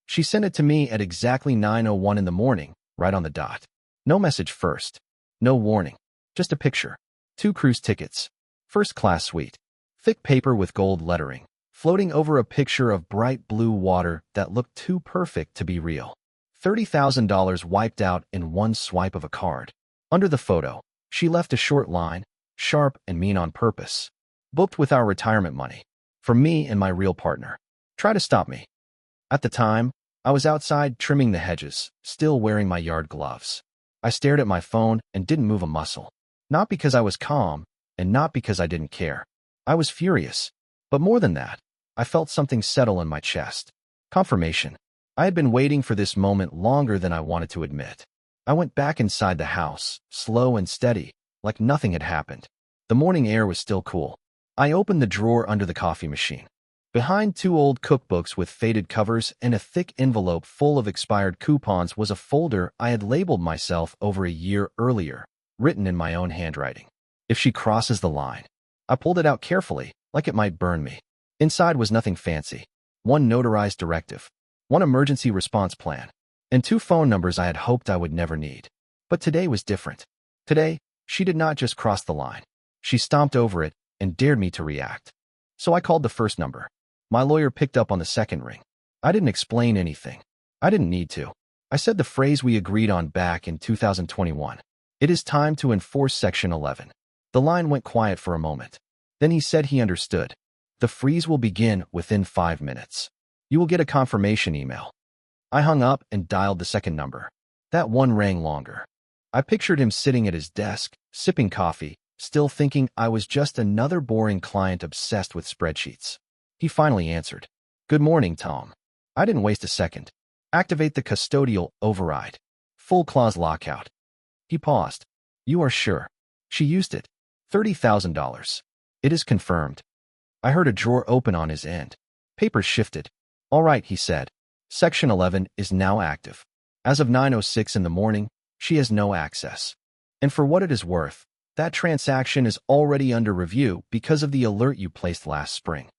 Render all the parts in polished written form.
She sent it to me at exactly 9:01 in the morning, right on the dot. No message first. No warning. Just a picture. 2 cruise tickets. First-class suite. Thick paper with gold lettering, floating over a picture of bright blue water that looked too perfect to be real. $30,000 wiped out in one swipe of a card. Under the photo, she left a short line, sharp and mean on purpose. Booked with our retirement money. For me and my real partner. Try to stop me. At the time, I was outside trimming the hedges, still wearing my yard gloves. I stared at my phone and didn't move a muscle. Not because I was calm, and not because I didn't care. I was furious. But more than that, I felt something settle in my chest. Confirmation. I had been waiting for this moment longer than I wanted to admit. I went back inside the house, slow and steady, like nothing had happened. The morning air was still cool. I opened the drawer under the coffee machine. Behind 2 old cookbooks with faded covers and a thick envelope full of expired coupons was a folder I had labeled myself over a year earlier, written in my own handwriting. If she crosses the line. I pulled it out carefully, like it might burn me. Inside was nothing fancy. 1 notarized directive, 1 emergency response plan, and 2 phone numbers I had hoped I would never need. But today was different. Today, she did not just cross the line. She stomped over it and dared me to react. So I called the first number. My lawyer picked up on the second ring. I didn't explain anything. I didn't need to. I said the phrase we agreed on back in 2021. It is time to enforce Section 11. The line went quiet for a moment. Then he said he understood. The freeze will begin within 5 minutes. You will get a confirmation email. I hung up and dialed the second number. That one rang longer. I pictured him sitting at his desk, sipping coffee, still thinking I was just another boring client obsessed with spreadsheets. He finally answered. Good morning, Tom. I didn't waste a second. Activate the custodial override. Full clause lockout. He paused. You are sure? She used it. $30,000. It is confirmed. I heard a drawer open on his end. Papers shifted. All right, he said. Section 11 is now active. As of 9:06 in the morning, she has no access. And for what it is worth, that transaction is already under review because of the alert you placed last spring.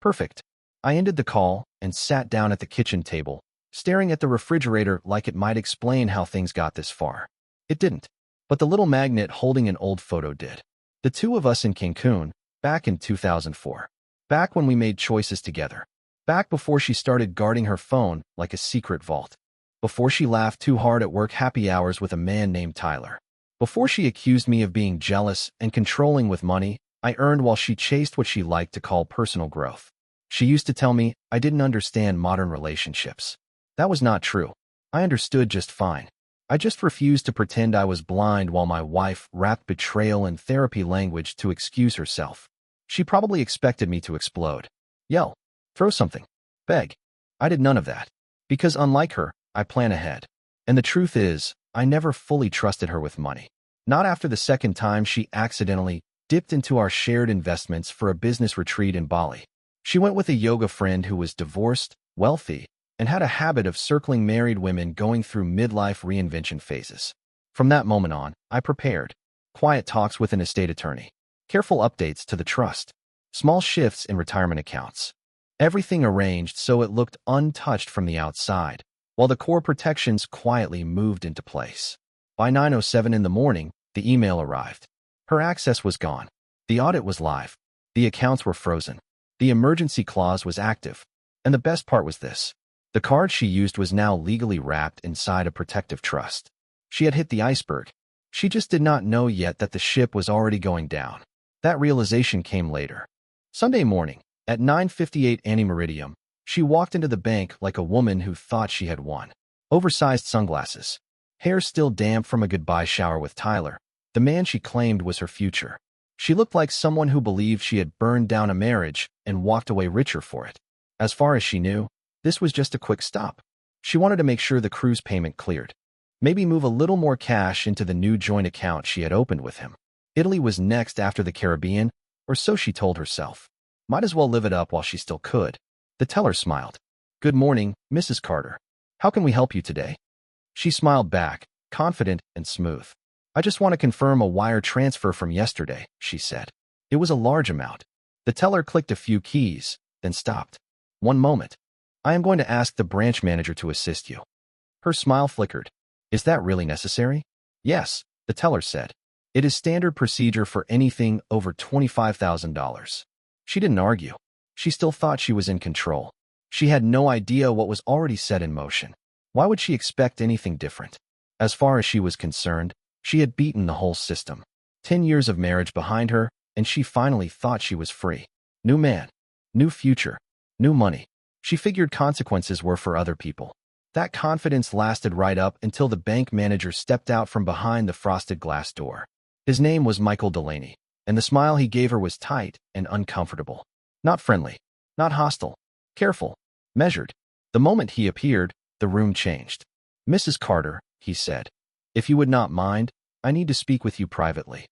Perfect. I ended the call and sat down at the kitchen table, staring at the refrigerator like it might explain how things got this far. It didn't. But the little magnet holding an old photo did. The 2 of us in Cancun, back in 2004. Back when we made choices together. Back before she started guarding her phone like a secret vault. Before she laughed too hard at work happy hours with a man named Tyler. Before she accused me of being jealous and controlling with money I earned while she chased what she liked to call personal growth. She used to tell me I didn't understand modern relationships. That was not true. I understood just fine. I just refused to pretend I was blind while my wife wrapped betrayal in therapy language to excuse herself. She probably expected me to explode. Yell. Throw something. Beg. I did none of that. Because unlike her, I plan ahead. And the truth is, I never fully trusted her with money. Not after the second time she accidentally dipped into our shared investments for a business retreat in Bali. She went with a yoga friend who was divorced, wealthy, and had a habit of circling married women going through midlife reinvention phases. From that moment on, I prepared. Quiet talks with an estate attorney. Careful updates to the trust. Small shifts in retirement accounts. Everything arranged so it looked untouched from the outside, while the core protections quietly moved into place. By 9:07 in the morning, the email arrived. Her access was gone. The audit was live. The accounts were frozen. The emergency clause was active. And the best part was this. The card she used was now legally wrapped inside a protective trust. She had hit the iceberg. She just did not know yet that the ship was already going down. That realization came later. Sunday morning, at 9:58 anti-meridium, she walked into the bank like a woman who thought she had won. Oversized sunglasses. Hair still damp from a goodbye shower with Tyler, the man she claimed was her future. She looked like someone who believed she had burned down a marriage and walked away richer for it. As far as she knew, this was just a quick stop. She wanted to make sure the cruise payment cleared. Maybe move a little more cash into the new joint account she had opened with him. Italy was next after the Caribbean, or so she told herself. Might as well live it up while she still could. The teller smiled. Good morning, Mrs. Carter. How can we help you today? She smiled back, confident and smooth. I just want to confirm a wire transfer from yesterday, she said. It was a large amount. The teller clicked a few keys, then stopped. One moment. I am going to ask the branch manager to assist you. Her smile flickered. Is that really necessary? Yes, the teller said. It is standard procedure for anything over $25,000. She didn't argue. She still thought she was in control. She had no idea what was already set in motion. Why would she expect anything different? As far as she was concerned, she had beaten the whole system. 10 years of marriage behind her, and she finally thought she was free. New man, new future, new money. She figured consequences were for other people. That confidence lasted right up until the bank manager stepped out from behind the frosted glass door. His name was Michael Delaney, and the smile he gave her was tight and uncomfortable. Not friendly, not hostile, careful, measured. The moment he appeared, the room changed. Mrs. Carter, he said, if you would not mind, I need to speak with you privately.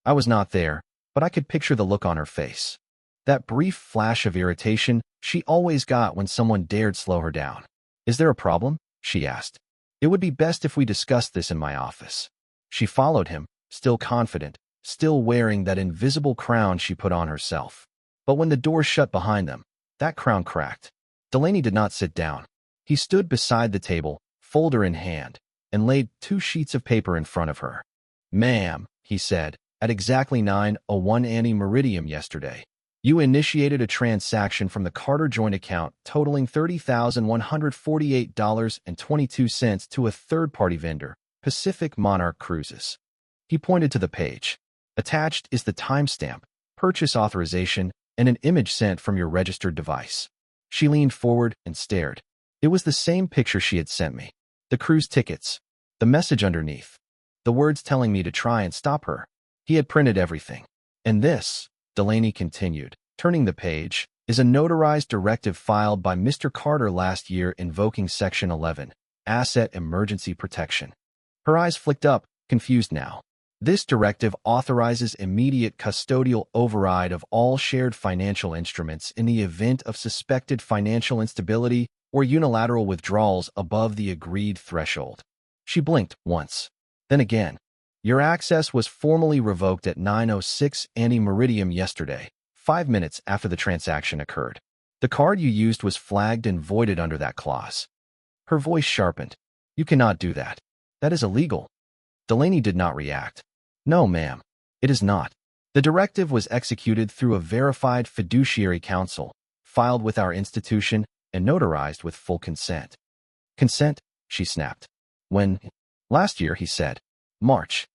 I was not there, but I could picture the look on her face. That brief flash of irritation she always got when someone dared slow her down. Is there a problem? She asked. It would be best if we discussed this in my office. She followed him, still confident, still wearing that invisible crown she put on herself. But when the door shut behind them, that crown cracked. Delaney did not sit down. He stood beside the table, folder in hand, and laid 2 sheets of paper in front of her. Ma'am, he said, at exactly 9:01 ante-meridium yesterday, you initiated a transaction from the Carter joint account totaling $30,148.22 to a third-party vendor, Pacific Monarch Cruises. He pointed to the page. Attached is the timestamp, purchase authorization, and an image sent from your registered device. She leaned forward and stared. It was the same picture she had sent me. The cruise tickets. The message underneath. The words telling me to try and stop her. He had printed everything. And this, Delaney continued, turning the page, is a notarized directive filed by Mr. Carter last year invoking Section 11, Asset Emergency Protection. Her eyes flicked up, confused now. This directive authorizes immediate custodial override of all shared financial instruments in the event of suspected financial instability or unilateral withdrawals above the agreed threshold. She blinked once, then again. Your access was formally revoked at 9:06 ante-meridium yesterday, 5 minutes after the transaction occurred. The card you used was flagged and voided under that clause. Her voice sharpened. You cannot do that. That is illegal. Delaney did not react. No, ma'am. It is not. The directive was executed through a verified fiduciary counsel, filed with our institution, and notarized with full consent. Consent? She snapped. When? Last year, he said. March.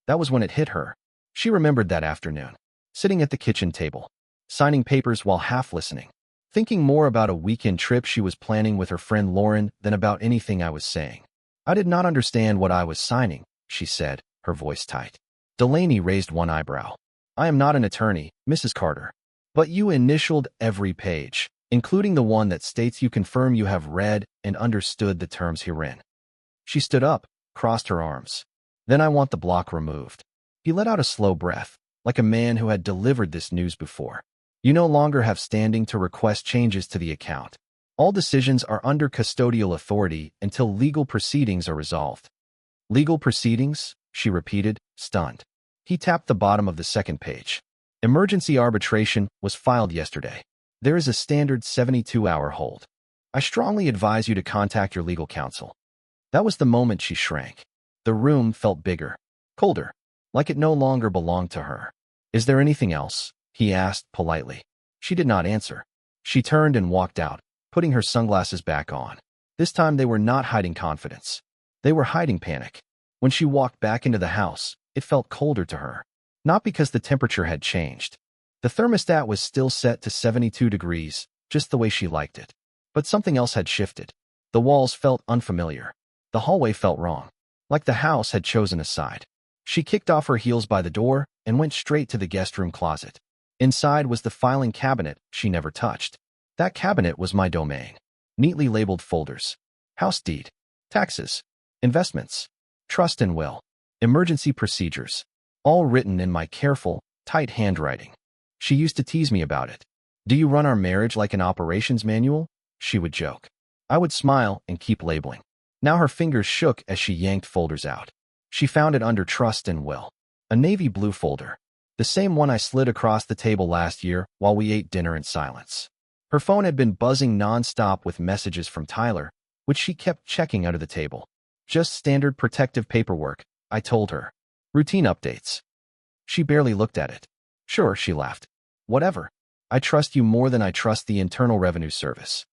That was when it hit her. She remembered that afternoon, sitting at the kitchen table, signing papers while half listening, thinking more about a weekend trip she was planning with her friend Lauren than about anything I was saying. I did not understand what I was signing, she said, her voice tight. Delaney raised one eyebrow. I am not an attorney, Mrs. Carter. But you initialed every page, including the one that states you confirm you have read and understood the terms herein. She stood up, crossed her arms. Then I want the block removed. He let out a slow breath, like a man who had delivered this news before. You no longer have standing to request changes to the account. All decisions are under custodial authority until legal proceedings are resolved. Legal proceedings? She repeated, stunned. He tapped the bottom of the second page. Emergency arbitration was filed yesterday. There is a standard 72-hour hold. I strongly advise you to contact your legal counsel. That was the moment she shrank. The room felt bigger, colder, like it no longer belonged to her. Is there anything else? He asked politely. She did not answer. She turned and walked out, putting her sunglasses back on. This time they were not hiding confidence. They were hiding panic. When she walked back into the house, it felt colder to her. Not because the temperature had changed. The thermostat was still set to 72 degrees, just the way she liked it. But something else had shifted. The walls felt unfamiliar. The hallway felt wrong, like the house had chosen a side. She kicked off her heels by the door and went straight to the guest room closet. Inside was the filing cabinet she never touched. That cabinet was my domain. Neatly labeled folders. House deed. Taxes. Investments. Trust and will. Emergency procedures. All written in my careful, tight handwriting. She used to tease me about it. Do you run our marriage like an operations manual? She would joke. I would smile and keep labeling. Now her fingers shook as she yanked folders out. She found it under trust and will. A navy blue folder. The same one I slid across the table last year while we ate dinner in silence. Her phone had been buzzing nonstop with messages from Tyler, which she kept checking under the table. Just standard protective paperwork, I told her. Routine updates. She barely looked at it. Sure, she laughed. Whatever. I trust you more than I trust the Internal Revenue Service.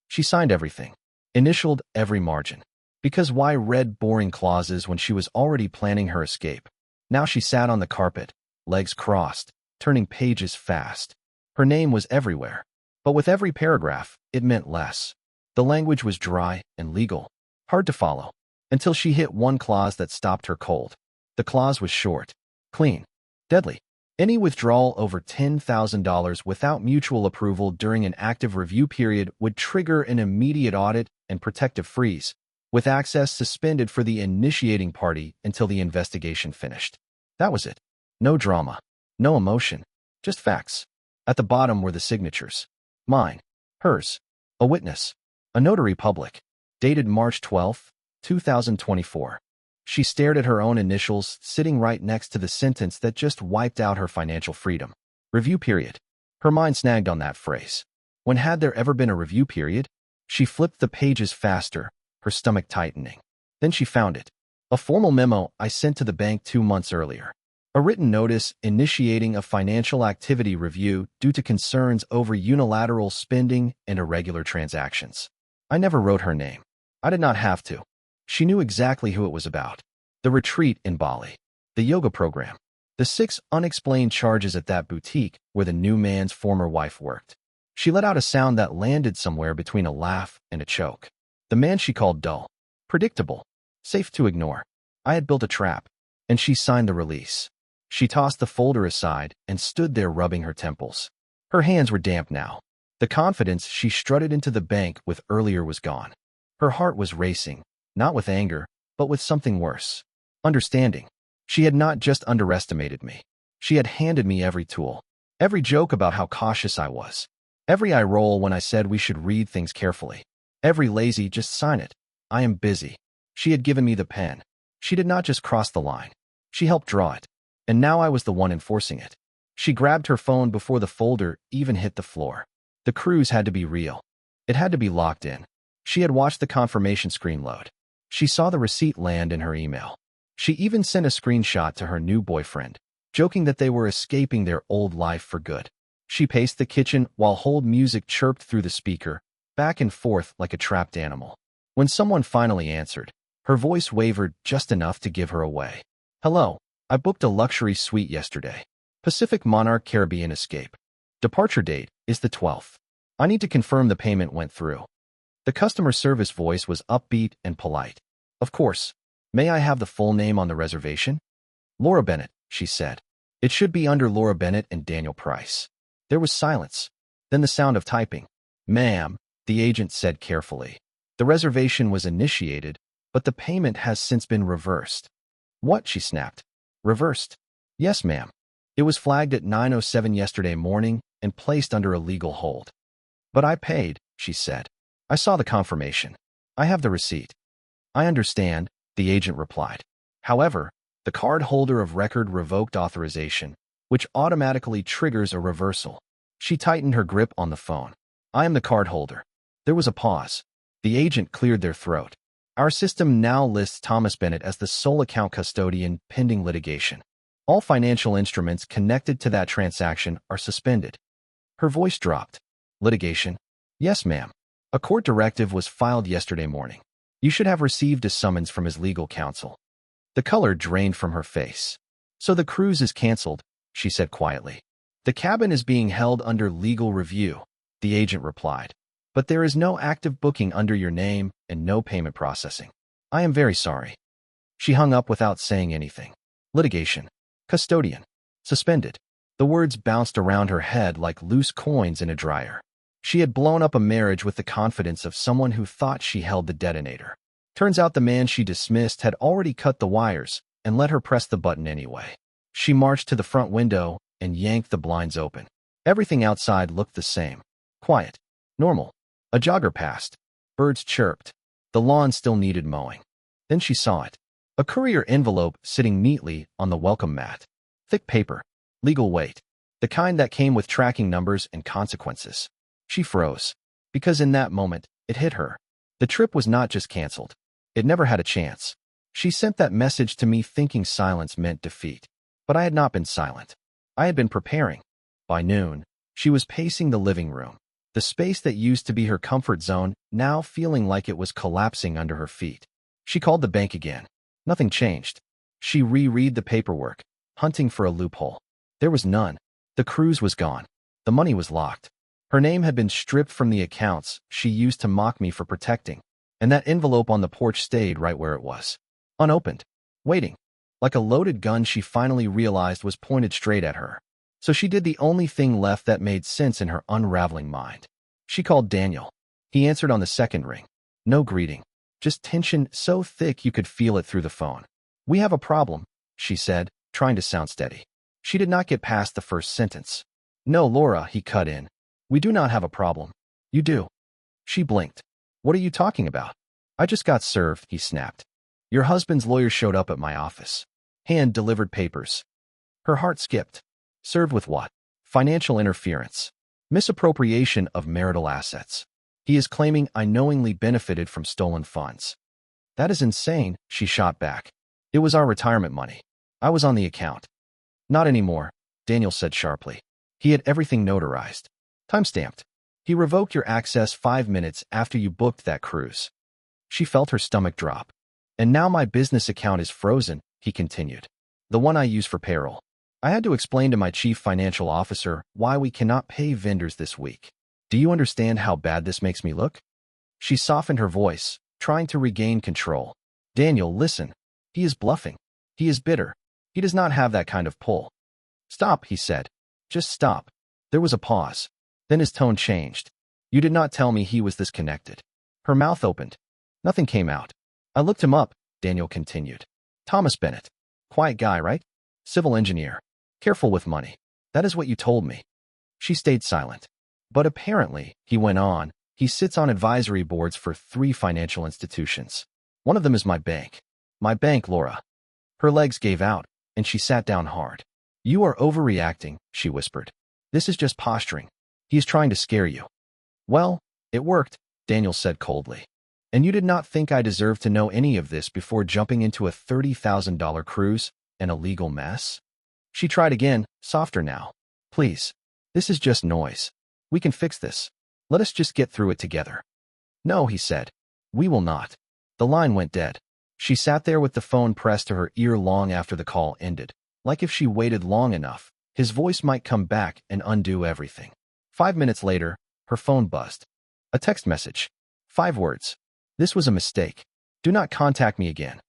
She signed everything. Initialed every margin. Because why read boring clauses when she was already planning her escape? Now she sat on the carpet, legs crossed, turning pages fast. Her name was everywhere. But with every paragraph, it meant less. The language was dry and legal, hard to follow, until she hit one clause that stopped her cold. The clause was short, clean, deadly. Any withdrawal over $10,000 without mutual approval during an active review period would trigger an immediate audit and protective freeze, with access suspended for the initiating party until the investigation finished. That was it. No drama, no emotion, just facts. At the bottom were the signatures. Mine, hers, a witness, a notary public, dated March 12, 2024. She stared at her own initials sitting right next to the sentence that just wiped out her financial freedom. Review period. Her mind snagged on that phrase. When had there ever been a review period? She flipped the pages faster, her stomach tightening. Then she found it. A formal memo I sent to the bank 2 months earlier. A written notice initiating a financial activity review due to concerns over unilateral spending and irregular transactions. I never wrote her name. I did not have to. She knew exactly who it was about. The retreat in Bali. The yoga program. The 6 unexplained charges at that boutique where the new man's former wife worked. She let out a sound that landed somewhere between a laugh and a choke. The man she called dull. Predictable. Safe to ignore. I had built a trap, and she signed the release. She tossed the folder aside and stood there rubbing her temples. Her hands were damp now. The confidence she strutted into the bank with earlier was gone. Her heart was racing, not with anger, but with something worse. Understanding. She had not just underestimated me. She had handed me every tool. Every joke about how cautious I was. Every eye roll when I said we should read things carefully. Every lazy just sign it. I am busy. She had given me the pen. She did not just cross the line. She helped draw it. And now I was the one enforcing it. She grabbed her phone before the folder even hit the floor. The cruise had to be real. It had to be locked in. She had watched the confirmation screen load. She saw the receipt land in her email. She even sent a screenshot to her new boyfriend, joking that they were escaping their old life for good. She paced the kitchen while hold music chirped through the speaker, back and forth like a trapped animal. When someone finally answered, her voice wavered just enough to give her away. Hello, I booked a luxury suite yesterday. Pacific Monarch Caribbean Escape. Departure date is the 12th. I need to confirm the payment went through. The customer service voice was upbeat and polite. Of course. May I have the full name on the reservation? Laura Bennett, she said. It should be under Laura Bennett and Daniel Price. There was silence. Then the sound of typing. Ma'am, the agent said carefully. The reservation was initiated, but the payment has since been reversed. What? She snapped. Reversed? Yes, ma'am. It was flagged at 9:07 yesterday morning and placed under a legal hold. But I paid, she said. I saw the confirmation. I have the receipt. I understand, the agent replied. However, the card holder of record revoked authorization, which automatically triggers a reversal. She tightened her grip on the phone. I am the card holder. There was a pause. The agent cleared their throat. Our system now lists Thomas Bennett as the sole account custodian pending litigation. All financial instruments connected to that transaction are suspended. Her voice dropped. Litigation? Yes, ma'am. A court directive was filed yesterday morning. You should have received a summons from his legal counsel. The color drained from her face. So the cruise is canceled, she said quietly. The cabin is being held under legal review, the agent replied. But there is no active booking under your name and no payment processing. I am very sorry. She hung up without saying anything. Litigation. Custodian. Suspended. The words bounced around her head like loose coins in a dryer. She had blown up a marriage with the confidence of someone who thought she held the detonator. Turns out the man she dismissed had already cut the wires and let her press the button anyway. She marched to the front window and yanked the blinds open. Everything outside looked the same. Quiet. Normal. A jogger passed. Birds chirped. The lawn still needed mowing. Then she saw it. A courier envelope sitting neatly on the welcome mat. Thick paper. Legal weight. The kind that came with tracking numbers and consequences. She froze. Because in that moment, it hit her. The trip was not just canceled. It never had a chance. She sent that message to me thinking silence meant defeat. But I had not been silent. I had been preparing. By noon, she was pacing the living room, the space that used to be her comfort zone, now feeling like it was collapsing under her feet. She called the bank again. Nothing changed. She reread the paperwork, hunting for a loophole. There was none. The cruise was gone. The money was locked. Her name had been stripped from the accounts she used to mock me for protecting, and that envelope on the porch stayed right where it was, unopened, waiting. Like a loaded gun she finally realized was pointed straight at her. So she did the only thing left that made sense in her unraveling mind. She called Daniel. He answered on the second ring. No greeting. Just tension so thick you could feel it through the phone. "We have a problem," she said, trying to sound steady. She did not get past the first sentence. "No, Laura," he cut in. "We do not have a problem. You do." She blinked. "What are you talking about?" "I just got served," he snapped. "Your husband's lawyer showed up at my office. Hand-delivered papers." Her heart skipped. Served with what? Financial interference. Misappropriation of marital assets. He is claiming I knowingly benefited from stolen funds. "That is insane," she shot back. "It was our retirement money. I was on the account." "Not anymore," Daniel said sharply. He had everything notarized. Timestamped. "He revoked your access 5 minutes after you booked that cruise." She felt her stomach drop. "And now my business account is frozen," he continued. "The one I use for payroll. I had to explain to my chief financial officer why we cannot pay vendors this week. Do you understand how bad this makes me look?" She softened her voice, trying to regain control. "Daniel, listen. He is bluffing. He is bitter. He does not have that kind of pull." "Stop," he said. "Just stop." There was a pause. Then his tone changed. "You did not tell me he was this connected." Her mouth opened. Nothing came out. "I looked him up," Daniel continued. "Thomas Bennett. Quiet guy, right? Civil engineer. Careful with money. That is what you told me." She stayed silent. "But apparently," he went on, "he sits on advisory boards for 3 financial institutions. One of them is my bank. My bank, Laura." Her legs gave out, and she sat down hard. "You are overreacting," she whispered. "This is just posturing. He is trying to scare you." "Well, it worked," Daniel said coldly. "And you did not think I deserved to know any of this before jumping into a $30,000 cruise, an illegal mess?" She tried again, softer now. "Please. This is just noise. We can fix this. Let us just get through it together." "No," he said. "We will not." The line went dead. She sat there with the phone pressed to her ear long after the call ended, like if she waited long enough, his voice might come back and undo everything. 5 minutes later, her phone buzzed. A text message. 5 words. "This was a mistake. Do not contact me again."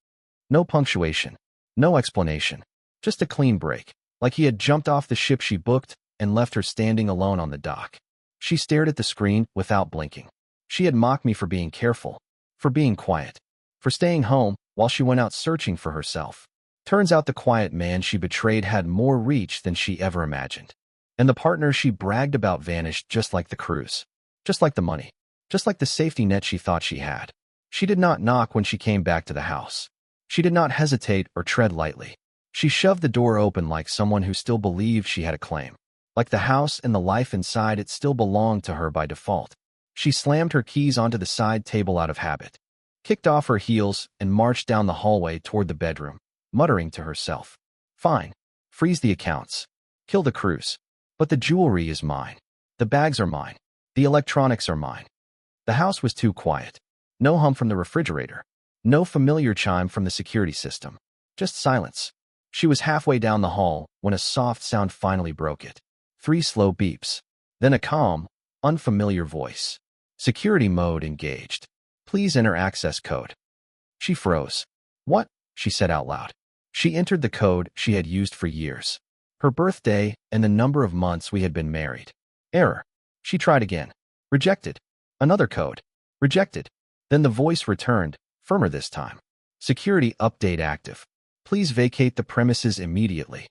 No punctuation. No explanation. Just a clean break, like he had jumped off the ship she booked and left her standing alone on the dock. She stared at the screen without blinking. She had mocked me for being careful, for being quiet, for staying home while she went out searching for herself. Turns out the quiet man she betrayed had more reach than she ever imagined. And the partner she bragged about vanished just like the cruise, just like the money, just like the safety net she thought she had. She did not knock when she came back to the house. She did not hesitate or tread lightly. She shoved the door open like someone who still believed she had a claim. Like the house and the life inside it still belonged to her by default. She slammed her keys onto the side table out of habit, kicked off her heels, and marched down the hallway toward the bedroom, muttering to herself, "Fine. Freeze the accounts. Kill the cruise. But the jewelry is mine. The bags are mine. The electronics are mine." The house was too quiet. No hum from the refrigerator. No familiar chime from the security system. Just silence. She was halfway down the hall when a soft sound finally broke it. 3 slow beeps. Then a calm, unfamiliar voice. "Security mode engaged. Please enter access code." She froze. "What?" she said out loud. She entered the code she had used for years. Her birthday and the number of months we had been married. Error. She tried again. Rejected. Another code. Rejected. Then the voice returned, firmer this time. "Security update active. Please vacate the premises immediately."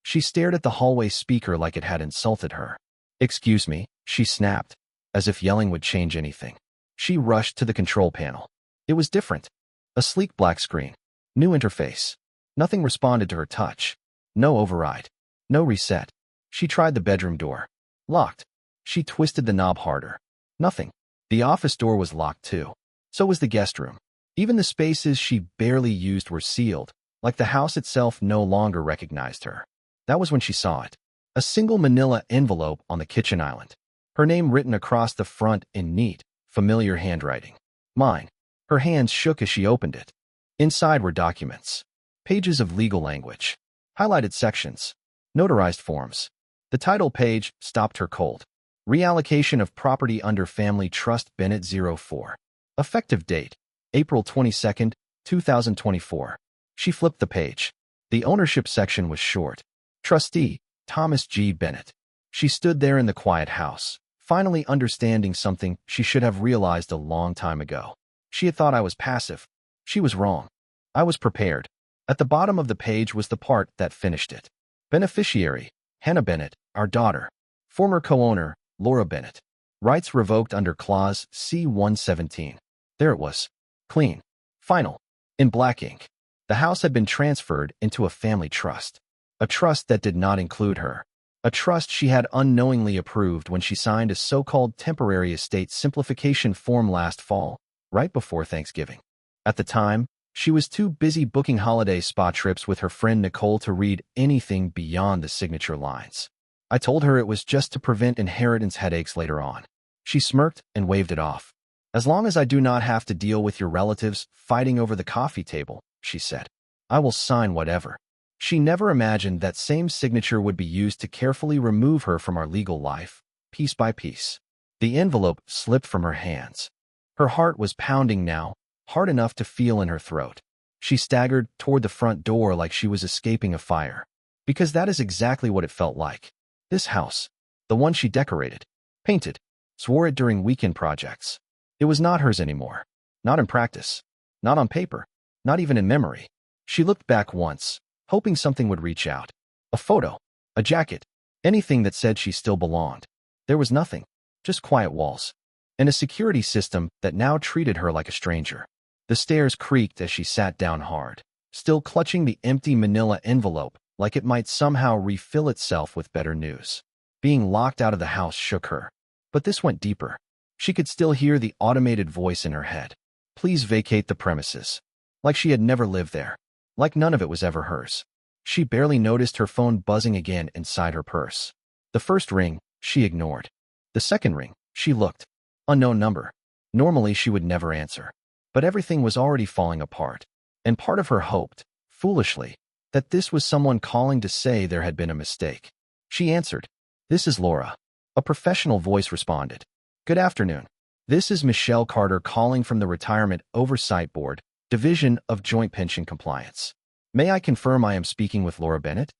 She stared at the hallway speaker like it had insulted her. "Excuse me," she snapped, as if yelling would change anything. She rushed to the control panel. It was different. A sleek black screen. New interface. Nothing responded to her touch. No override. No reset. She tried the bedroom door. Locked. She twisted the knob harder. Nothing. The office door was locked too. So was the guest room. Even the spaces she barely used were sealed, like the house itself no longer recognized her. That was when she saw it. A single manila envelope on the kitchen island. Her name written across the front in neat, familiar handwriting. Mine. Her hands shook as she opened it. Inside were documents. Pages of legal language. Highlighted sections. Notarized forms. The title page stopped her cold. Reallocation of property under Family Trust Bennett 04. Effective date, April 22, 2024. She flipped the page. The ownership section was short. Trustee, Thomas G. Bennett. She stood there in the quiet house, finally understanding something she should have realized a long time ago. She had thought I was passive. She was wrong. I was prepared. At the bottom of the page was the part that finished it. Beneficiary, Hannah Bennett, our daughter. Former co-owner, Laura Bennett. Rights revoked under Clause C-117. There it was. Clean. Final. In black ink. The house had been transferred into a family trust. A trust that did not include her. A trust she had unknowingly approved when she signed a so-called temporary estate simplification form last fall, right before Thanksgiving. At the time, she was too busy booking holiday spa trips with her friend Nicole to read anything beyond the signature lines. I told her it was just to prevent inheritance headaches later on. She smirked and waved it off. As long as I do not have to deal with your relatives fighting over the coffee table, she said, I will sign whatever. She never imagined that same signature would be used to carefully remove her from our legal life, piece by piece. The envelope slipped from her hands. Her heart was pounding now, hard enough to feel in her throat. She staggered toward the front door like she was escaping a fire. Because that is exactly what it felt like. This house, the one she decorated, painted, swore it during weekend projects. It was not hers anymore. Not in practice. Not on paper. Not even in memory. She looked back once, hoping something would reach out. A photo. A jacket. Anything that said she still belonged. There was nothing. Just quiet walls. And a security system that now treated her like a stranger. The stairs creaked as she sat down hard, still clutching the empty manila envelope like it might somehow refill itself with better news. Being locked out of the house shook her. But this went deeper. She could still hear the automated voice in her head. Please vacate the premises. Like she had never lived there. Like none of it was ever hers. She barely noticed her phone buzzing again inside her purse. The first ring, she ignored. The second ring, she looked. Unknown number. Normally she would never answer. But everything was already falling apart. And part of her hoped, foolishly, that this was someone calling to say there had been a mistake. She answered. This is Laura. A professional voice responded. Good afternoon. This is Michelle Carter calling from the Retirement Oversight Board, Division of Joint Pension Compliance. May I confirm I am speaking with Laura Bennett?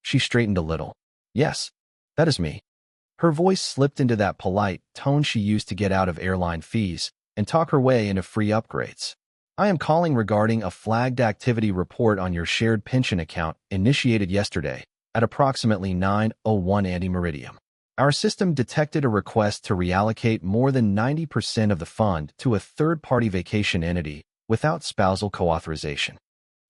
She straightened a little. Yes, that is me. Her voice slipped into that polite tone she used to get out of airline fees and talk her way into free upgrades. I am calling regarding a flagged activity report on your shared pension account initiated yesterday at approximately 9:01 Anti-Meridium. Our system detected a request to reallocate more than 90% of the fund to a third-party vacation entity without spousal co-authorization.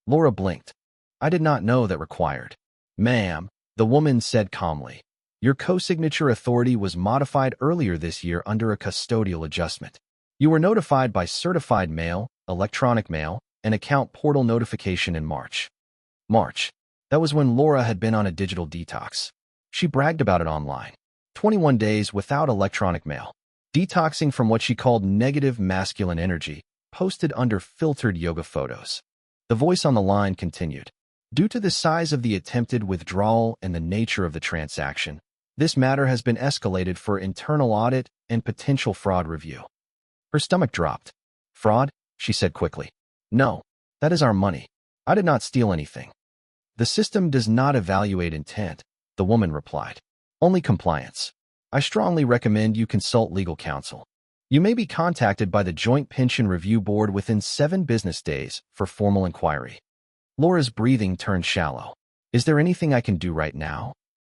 Laura blinked. I did not know that required. Ma'am, the woman said calmly. Your co-signature authority was modified earlier this year under a custodial adjustment. You were notified by certified mail, electronic mail, and account portal notification in March. March. That was when Laura had been on a digital detox. She bragged about it online. 21 days without electronic mail. Detoxing from what she called negative masculine energy, posted under filtered yoga photos. The voice on the line continued. Due to the size of the attempted withdrawal and the nature of the transaction, this matter has been escalated for internal audit and potential fraud review. Her stomach dropped. Fraud? She said quickly. No, that is our money. I did not steal anything. The system does not evaluate intent, the woman replied. Only compliance. I strongly recommend you consult legal counsel. You may be contacted by the Joint Pension Review Board within 7 business days for formal inquiry. Laura's breathing turned shallow. Is there anything I can do right now?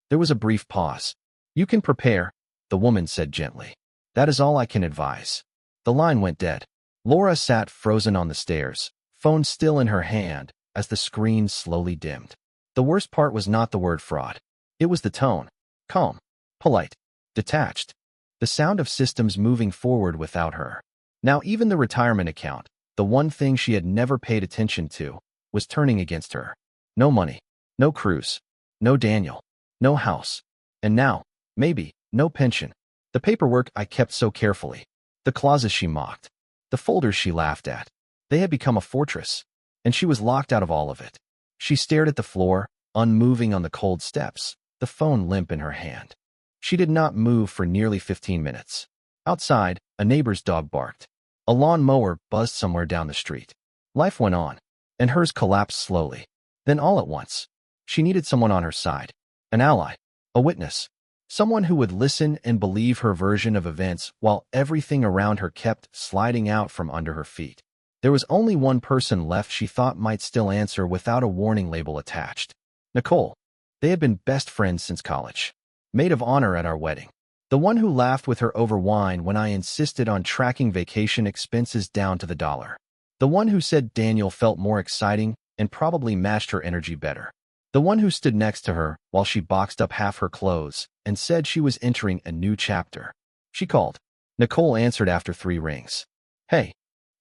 There was a brief pause. You can prepare, the woman said gently. That is all I can advise. The line went dead. Laura sat frozen on the stairs, phone still in her hand, as the screen slowly dimmed. The worst part was not the word fraud. It was the tone. Calm. Polite. Detached. the sound of systems moving forward without her. Now even the retirement account, the one thing she had never paid attention to, was turning against her. No money, no cruise, no Daniel, no house, and now, maybe, no pension. The paperwork I kept so carefully, the clauses she mocked, the folders she laughed at, they had become a fortress, and she was locked out of all of it. She stared at the floor, unmoving on the cold steps, the phone limp in her hand. She did not move for nearly 15 minutes. Outside, a neighbor's dog barked. A lawn mower buzzed somewhere down the street. Life went on, and hers collapsed slowly. Then all at once, she needed someone on her side, an ally, a witness, someone who would listen and believe her version of events while everything around her kept sliding out from under her feet. There was only one person left she thought might still answer without a warning label attached. Nicole. They had been best friends since college. Maid of honor at our wedding. The one who laughed with her over wine when I insisted on tracking vacation expenses down to the dollar. The one who said Daniel felt more exciting and probably matched her energy better. The one who stood next to her while she boxed up half her clothes and said she was entering a new chapter. She called. Nicole answered after 3 rings. Hey.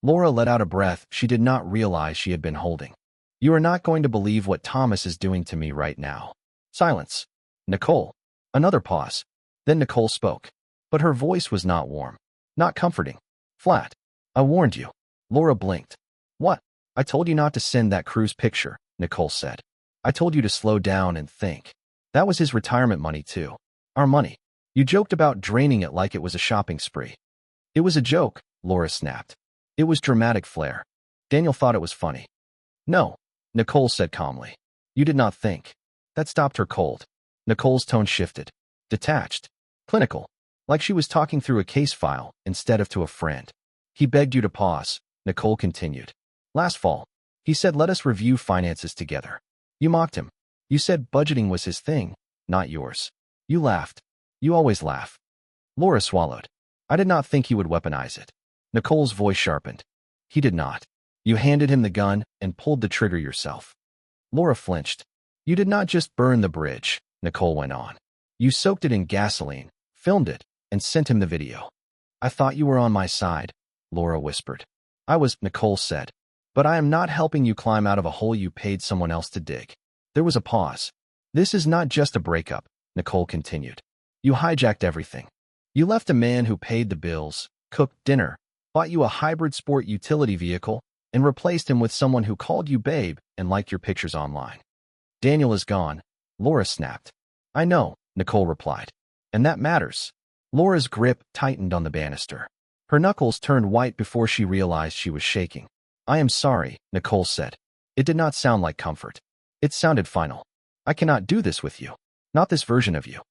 Laura let out a breath she did not realize she had been holding. You are not going to believe what Thomas is doing to me right now. Silence. Nicole. Another pause. Then Nicole spoke. But her voice was not warm. Not comforting. Flat. I warned you. Laura blinked. What? I told you not to send that cruise picture, Nicole said. I told you to slow down and think. That was his retirement money too. Our money. You joked about draining it like it was a shopping spree. It was a joke, Laura snapped. It was dramatic flair. Daniel thought it was funny. No, Nicole said calmly. You did not think. That stopped her cold. Nicole's tone shifted. Detached. Clinical. Like she was talking through a case file instead of to a friend. He begged you to pause, Nicole continued. Last fall, he said let us review finances together. You mocked him. You said budgeting was his thing, not yours. You laughed. You always laugh. Laura swallowed. I did not think he would weaponize it. Nicole's voice sharpened. He did not. You handed him the gun and pulled the trigger yourself. Laura flinched. You did not just burn the bridge, Nicole went on. You soaked it in gasoline, filmed it, and sent him the video. I thought you were on my side, Laura whispered. I was, Nicole said. But I am not helping you climb out of a hole you paid someone else to dig. There was a pause. This is not just a breakup, Nicole continued. You hijacked everything. You left a man who paid the bills, cooked dinner, bought you a hybrid sport utility vehicle, and replaced him with someone who called you babe and liked your pictures online. Daniel is gone, Laura snapped. I know, Nicole replied. And that matters. Laura's grip tightened on the banister. Her knuckles turned white before she realized she was shaking. I am sorry, Nicole said. It did not sound like comfort. It sounded final. I cannot do this with you. Not this version of you.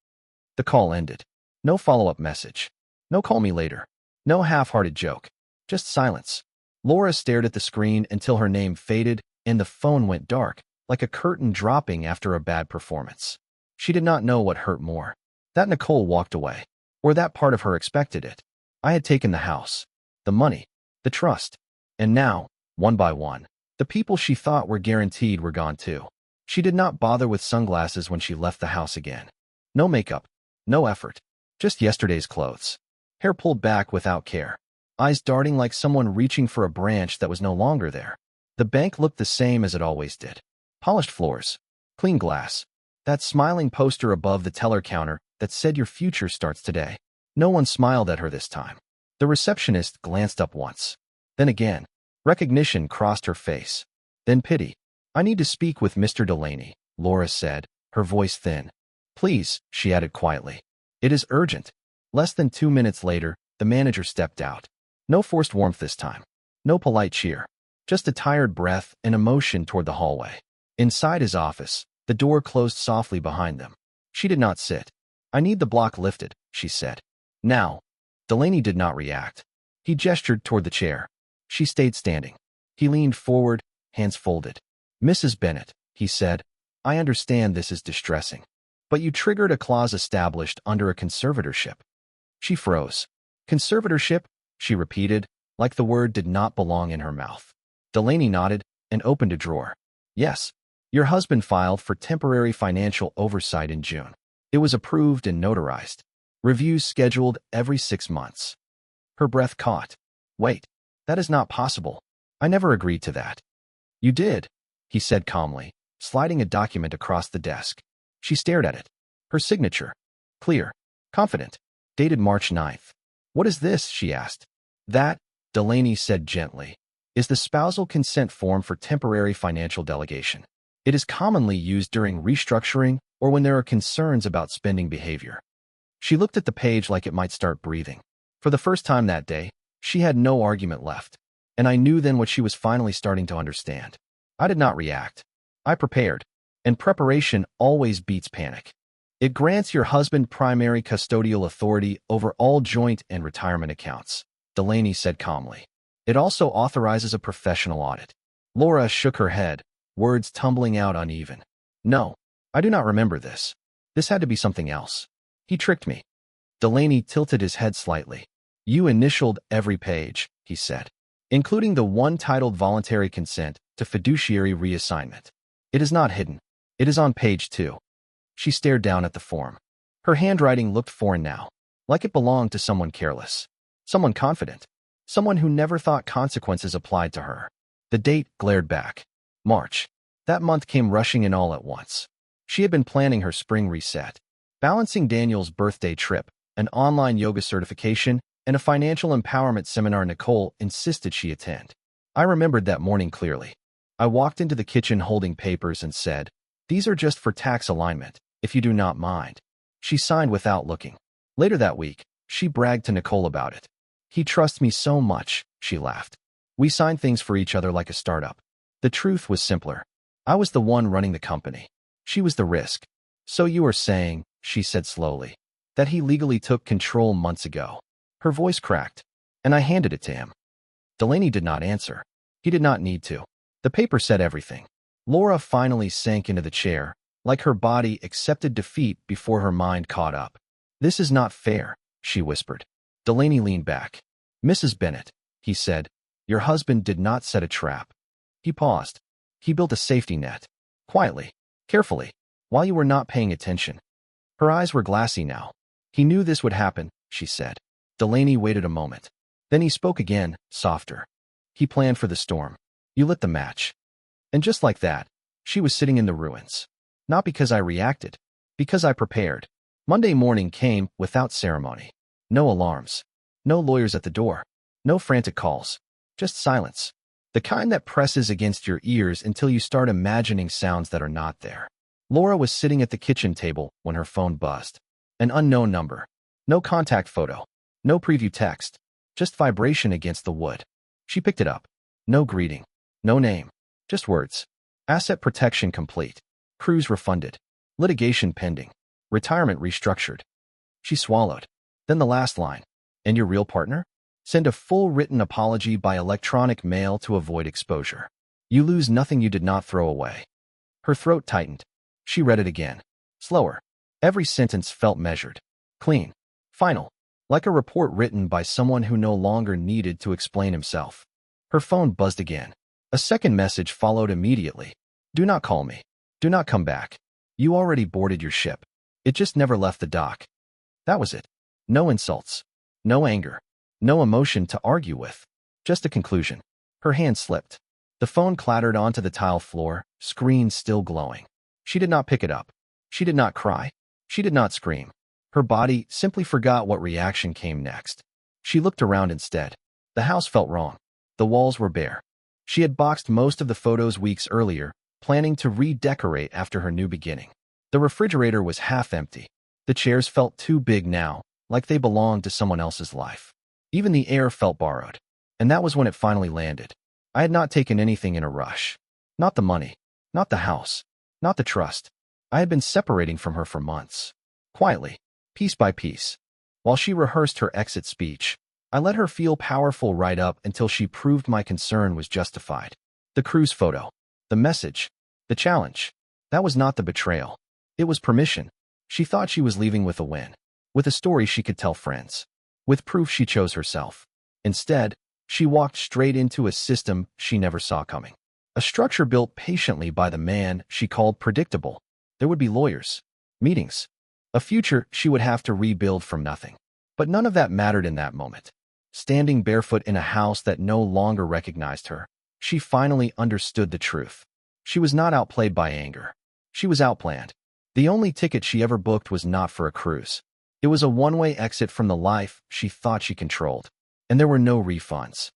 The call ended. No follow-up message. No call me later. No half-hearted joke. Just silence. Laura stared at the screen until her name faded and the phone went dark, like a curtain dropping after a bad performance. She did not know what hurt more. That Nicole walked away, or that part of her expected it. I had taken the house, the money, the trust, and now, one by one, the people she thought were guaranteed were gone too. She did not bother with sunglasses when she left the house again. No makeup, no effort, just yesterday's clothes. Hair pulled back without care. Eyes darting like someone reaching for a branch that was no longer there. The bank looked the same as it always did. Polished floors, clean glass, that smiling poster above the teller counter that said your future starts today. No one smiled at her this time. The receptionist glanced up once. Then again. Recognition crossed her face. Then pity. I need to speak with Mr. Delaney, Laura said, her voice thin. Please, she added quietly. It is urgent. Less than 2 minutes later, the manager stepped out. No forced warmth this time. No polite cheer. Just a tired breath and emotion toward the hallway. Inside his office, the door closed softly behind them. She did not sit. I need the block lifted, she said. Now. Delaney did not react. He gestured toward the chair. She stayed standing. He leaned forward, hands folded. Mrs. Bennett, he said, I understand this is distressing. But you triggered a clause established under a conservatorship. She froze. Conservatorship, she repeated, like the word did not belong in her mouth. Delaney nodded and opened a drawer. Yes, your husband filed for temporary financial oversight in June. It was approved and notarized. Reviews scheduled every 6 months. Her breath caught. Wait, that is not possible. I never agreed to that. You did, he said calmly, sliding a document across the desk. She stared at it. Her signature. Clear. Confident. Dated March 9th. What is this? She asked. That, Delaney said gently, is the spousal consent form for temporary financial delegation. It is commonly used during restructuring or when there are concerns about spending behavior. She looked at the page like it might start breathing. For the first time that day, she had no argument left, and I knew then what she was finally starting to understand. I did not react. I prepared, and preparation always beats panic. It grants your husband primary custodial authority over all joint and retirement accounts, Delaney said calmly. It also authorizes a professional audit. Laura shook her head, words tumbling out uneven. No, I do not remember this. This had to be something else. He tricked me. Delaney tilted his head slightly. You initialed every page, he said, including the one titled Voluntary Consent to Fiduciary Reassignment. It is not hidden. It is on page 2. She stared down at the form. Her handwriting looked foreign now, like it belonged to someone careless, someone confident, someone who never thought consequences applied to her. The date glared back. March. That month came rushing in all at once. She had been planning her spring reset, balancing Daniel's birthday trip, an online yoga certification, and a financial empowerment seminar Nicole insisted she attend. I remembered that morning clearly. I walked into the kitchen holding papers and said, "These are just for tax alignment, if you do not mind." She signed without looking. Later that week, she bragged to Nicole about it. He trusts me so much, she laughed. We signed things for each other like a startup. The truth was simpler. I was the one running the company. She was the risk. So you are saying, she said slowly, that he legally took control months ago. Her voice cracked, and I handed it to him. Delaney did not answer. He did not need to. The paper said everything. Laura finally sank into the chair, like her body accepted defeat before her mind caught up. This is not fair, she whispered. Delaney leaned back. Mrs. Bennett, he said, your husband did not set a trap. He paused. He built a safety net. Quietly, carefully, while you were not paying attention. Her eyes were glassy now. He knew this would happen, she said. Delaney waited a moment. Then he spoke again, softer. He planned for the storm. You lit the match. And just like that, she was sitting in the ruins. Not because I reacted, because I prepared. Monday morning came without ceremony. No alarms. No lawyers at the door. No frantic calls. Just silence. The kind that presses against your ears until you start imagining sounds that are not there. Laura was sitting at the kitchen table when her phone buzzed. An unknown number. No contact photo. No preview text. Just vibration against the wood. She picked it up. No greeting. No name. Just words. Asset protection complete. Cruise refunded. Litigation pending. Retirement restructured. She swallowed. Then the last line. And your real partner? Send a full written apology by electronic mail to avoid exposure. You lose nothing you did not throw away. Her throat tightened. She read it again. Slower. Every sentence felt measured. Clean. Final. Like a report written by someone who no longer needed to explain himself. Her phone buzzed again. A second message followed immediately. Do not call me. Do not come back. You already boarded your ship. It just never left the dock. That was it. No insults. No anger. No emotion to argue with. Just a conclusion. Her hand slipped. The phone clattered onto the tile floor, screen still glowing. She did not pick it up. She did not cry. She did not scream. Her body simply forgot what reaction came next. She looked around instead. The house felt wrong. The walls were bare. She had boxed most of the photos weeks earlier, planning to redecorate after her new beginning. The refrigerator was half empty. The chairs felt too big now, like they belonged to someone else's life. Even the air felt borrowed. And that was when it finally landed. I had not taken anything in a rush. Not the money. Not the house. Not the trust. I had been separating from her for months. Quietly. Piece by piece. While she rehearsed her exit speech, I let her feel powerful right up until she proved my concern was justified. The cruise photo. The message. The challenge. That was not the betrayal. It was permission. She thought she was leaving with a win. With a story she could tell friends. With proof she chose herself. Instead, she walked straight into a system she never saw coming. A structure built patiently by the man she called predictable. There would be lawyers. Meetings. A future she would have to rebuild from nothing. But none of that mattered in that moment. Standing barefoot in a house that no longer recognized her, she finally understood the truth. She was not outplayed by anger. She was outplanned. The only ticket she ever booked was not for a cruise. It was a one-way exit from the life she thought she controlled. And there were no refunds.